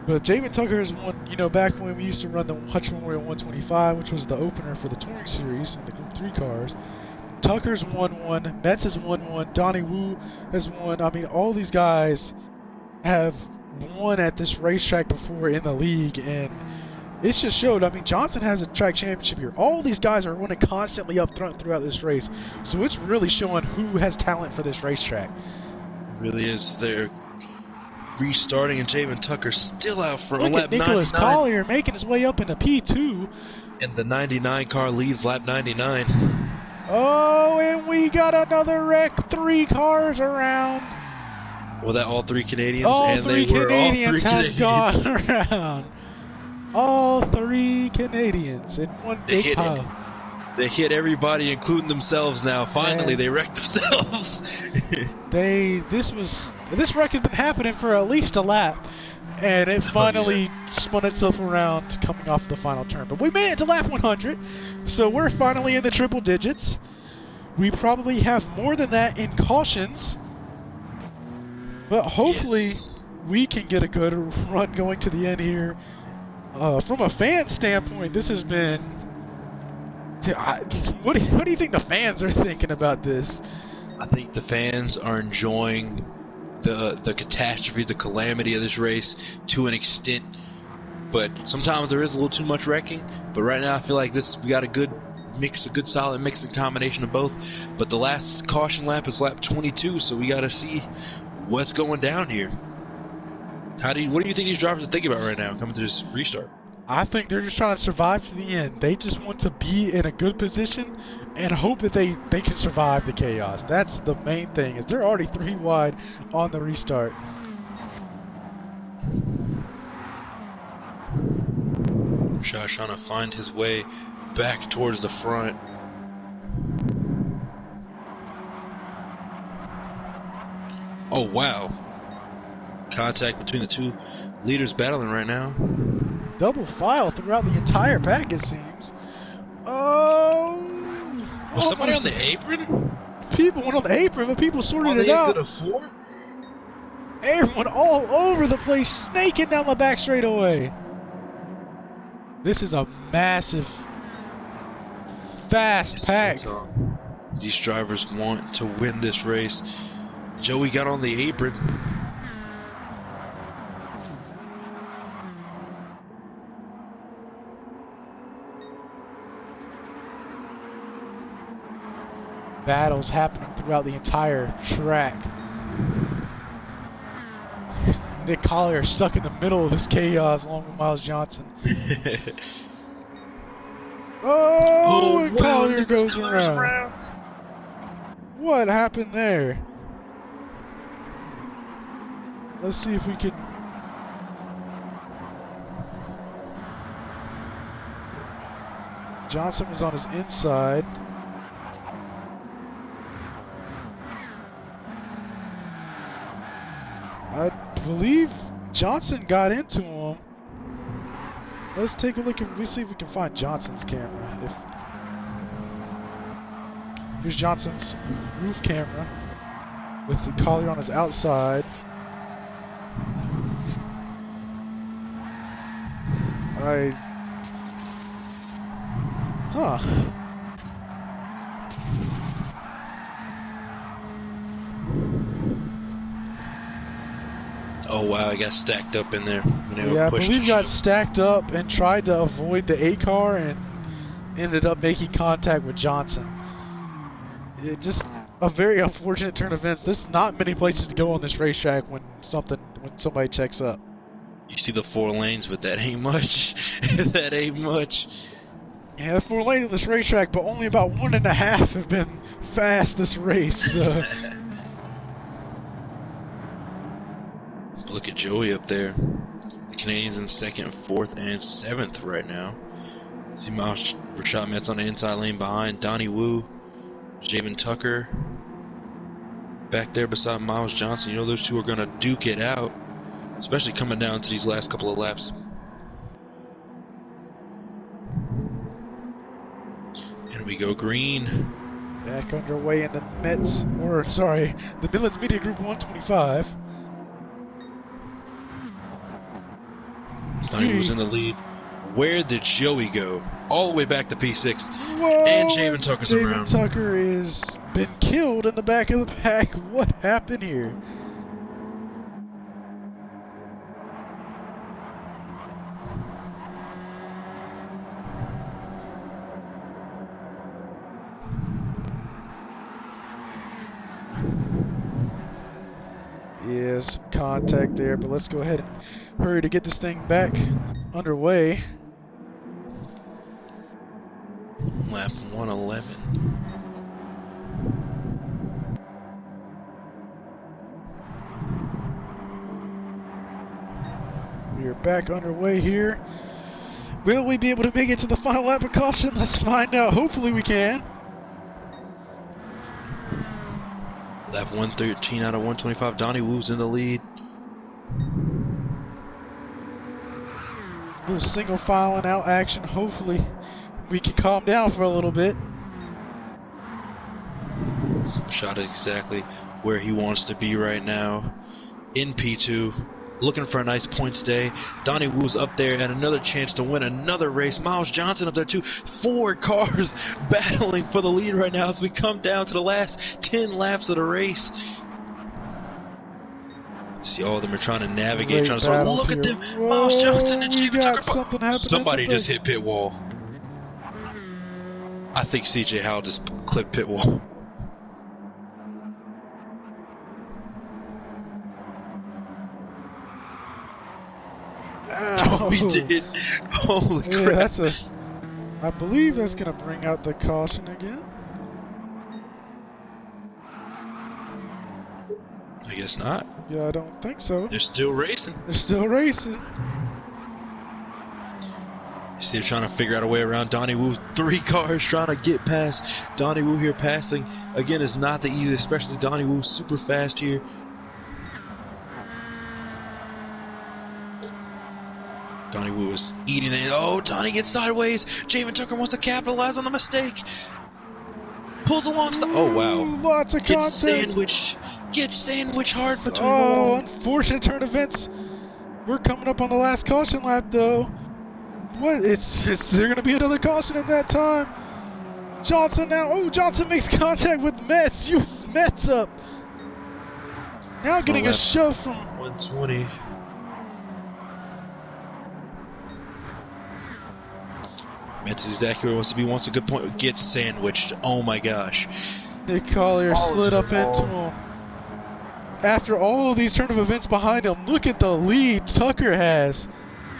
But Javen Tucker is one, you know, back when we used to run the Hutch Memorial 125, which was the opener for the touring series and the Group 3 cars. Tucker's won one, Metz has won one, Donnie Wu has won. I mean, all these guys have won at this racetrack before in the league, and it's just showed. I mean, Johnson has a track championship here. All these guys are running constantly up front throughout this race, so it's really showing who has talent for this racetrack. It really is. They're restarting, and Javen Tucker still out front. Look at Nicholas Collier making his way up into P2. And the 99 car leads lap 99. Oh, and we got another wreck. 3 cars around. Well, that all 3 Canadians, all and 3 they were all 3 Canadians Canadians. has gone around. All 3 Canadians in one big pile. They hit everybody, including themselves now. Finally, they wrecked themselves. This wreck had been happening for at least a lap, and it finally spun itself around coming off the final turn. But we made it to lap 100, so we're finally in the triple digits. We probably have more than that in cautions, but hopefully we can get a good run going to the end here. From a fan standpoint, this has been... What do you think the fans are thinking about this? I think the fans are enjoying the catastrophe, the calamity of this race to an extent. But sometimes there is a little too much wrecking. But right now I feel like we got a good mix, a good solid mix and combination of both. But the last caution lap is lap 22, so we got to see what's going down here. What do you think these drivers are thinking about right now coming to this restart? I think they're just trying to survive to the end. They just want to be in a good position and hope that they can survive the chaos. That's the main thing, is they're already 3 wide on the restart. Rashad trying to find his way back towards the front. Oh, wow. Contact between the two leaders battling right now. Double file throughout the entire pack, it seems. Oh! Was somebody on the apron? People went on the apron, but people sorted it out. out. Of 4? Everyone all over the place, snaking down the back straightaway. This is a massive, fast pack. These drivers want to win this race. Joey got on the apron. Battles happening throughout the entire track. Nick Collier stuck in the middle of this chaos along with Miles Johnson. And Collier goes around. What happened there? Let's see if we can... Johnson was on his inside. I believe Johnson got into him. Let's take a look and we see if we can find Johnson's camera. Here's Johnson's roof camera with the Collier on his outside. Oh wow, I got stacked up in there. Yeah, I believe he got stacked up and tried to avoid the A car and ended up making contact with Johnson. It just a very unfortunate turn of events. There's not many places to go on this racetrack when somebody checks up. You see the 4 lanes, but that ain't much. That ain't much. Yeah, 4 lanes on this racetrack, but only about 1.5 have been fast this race. Look at Joey up there. The Canadians in 2nd, 4th, and 7th right now. See Miles Rashad Metz on the inside lane behind Donnie Wu, Javen Tucker back there beside Miles Johnson. You know those two are gonna duke it out, especially coming down to these last couple of laps. And we go green. Back underway in the the Midlands Media Group 125. Donnie was in the lead. Where did Joey go? All the way back to P6. Whoa, and Javen Tucker's around. Javen Tucker is been killed in the back of the pack. What happened here? Yeah, some contact there, but let's go ahead and hurry to get this thing back underway. Lap 111. We are back underway here. Will we be able to make it to the final lap of caution? Let's find out. Hopefully we can. Lap 113 out of 125. Donnie Wu's in the lead. little single filing out action. Hopefully we can calm down for a little bit. Shot exactly where he wants to be right now. In P2, looking for a nice points day. Donnie Woo's up there and another chance to win another race. Miles Johnson up there too. 4 cars battling for the lead right now as we come down to the last 10 laps of the race. See, all of them are trying to navigate, trying to sort. Look at them. Whoa, Miles Johnson and we Steven got Tucker. something happening. Somebody just hit pit wall. I think CJ Howell just clipped pit wall. Oh, he did. Holy crap. I believe that's going to bring out the caution again. I guess not. Yeah, I don't think so. They're still racing. They're still racing. Still trying to figure out a way around Donnie Woo. 3 cars trying to get past Donnie Woo here. Passing, again, is not the easiest, especially Donnie Woo super fast here. Donnie Woo is eating it. Oh, Donnie gets sideways. Jamin Tucker wants to capitalize on the mistake. Pulls alongside. Oh, wow. Lots of contact. Gets sandwiched hard between. Oh, unfortunate turn of events. We're coming up on the last caution lap, though. What? They're going to be another caution at that time. Johnson now. Oh, Johnson makes contact with Metz. Use Metz up. Now getting a shove from 120. Metz is exactly where he wants to be. Wants a good point. Gets sandwiched. Oh my gosh. Nick Collier slid up into him. After all of these turn of events behind him, look at the lead Tucker has.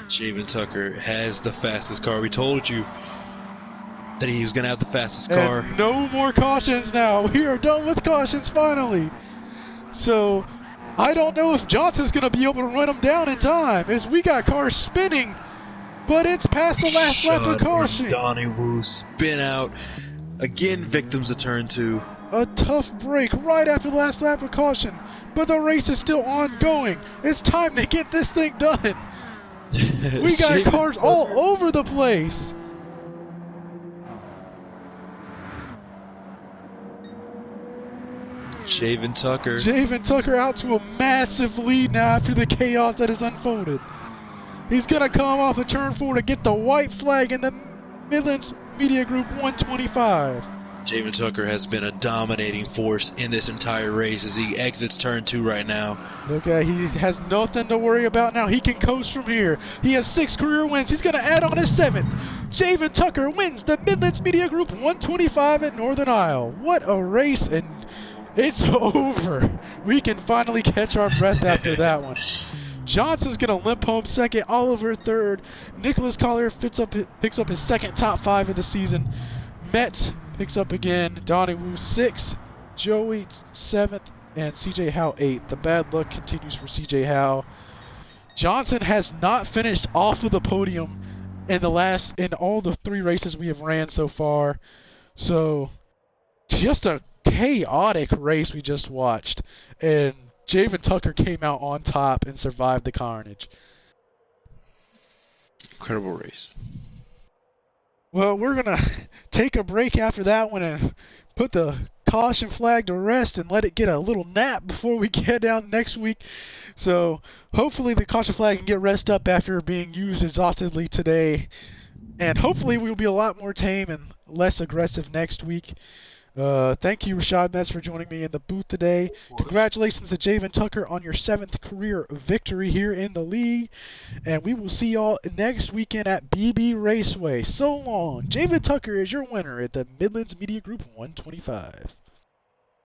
Jamin Tucker has the fastest car. We told you that he was going to have the fastest car. And no more cautions now. We are done with cautions finally. So I don't know if Johnson's going to be able to run him down in time, as we got cars spinning, but it's past the last lap of caution. Donnie Woo spin out. Again, victims of turn 2. A tough break right after the last lap of caution, but the race is still ongoing. It's time to get this thing done. We got cars all over the place. Jamin Tucker out to a massive lead now after the chaos that has unfolded. He's going to come off of turn 4 to get the white flag in the Midlands Media Group 125. Jamin Tucker has been a dominating force in this entire race as he exits turn 2 right now. Look at, he has nothing to worry about now. He can coast from here. He has 6 career wins. He's going to add on his 7th. Jamin Tucker wins the Midlands Media Group 125 at Northern Isle. What a race, and it's over. We can finally catch our breath after that one. Johnson's going to limp home second, Oliver third. Nicholas Collier picks up his second top 5 of the season. Metz picks up again. Donnie Woo 6th, Joey 7th, and CJ Howe 8th. The bad luck continues for CJ Howe. Johnson has not finished off of the podium in all the 3 races we have ran so far. So just a chaotic race we just watched, and Jamin Tucker came out on top and survived the carnage. Incredible race. Well, we're going to take a break after that one and put the caution flag to rest and let it get a little nap before we get down next week. So hopefully the caution flag can get rest up after being used exhaustively today. And hopefully we'll be a lot more tame and less aggressive next week. Thank you, Rashad Metz, for joining me in the booth today. Congratulations to Jamin Tucker on your 7th career victory here in the league. And we will see y'all next weekend at BB Raceway. So long. Jamin Tucker is your winner at the Midlands Media Group 125.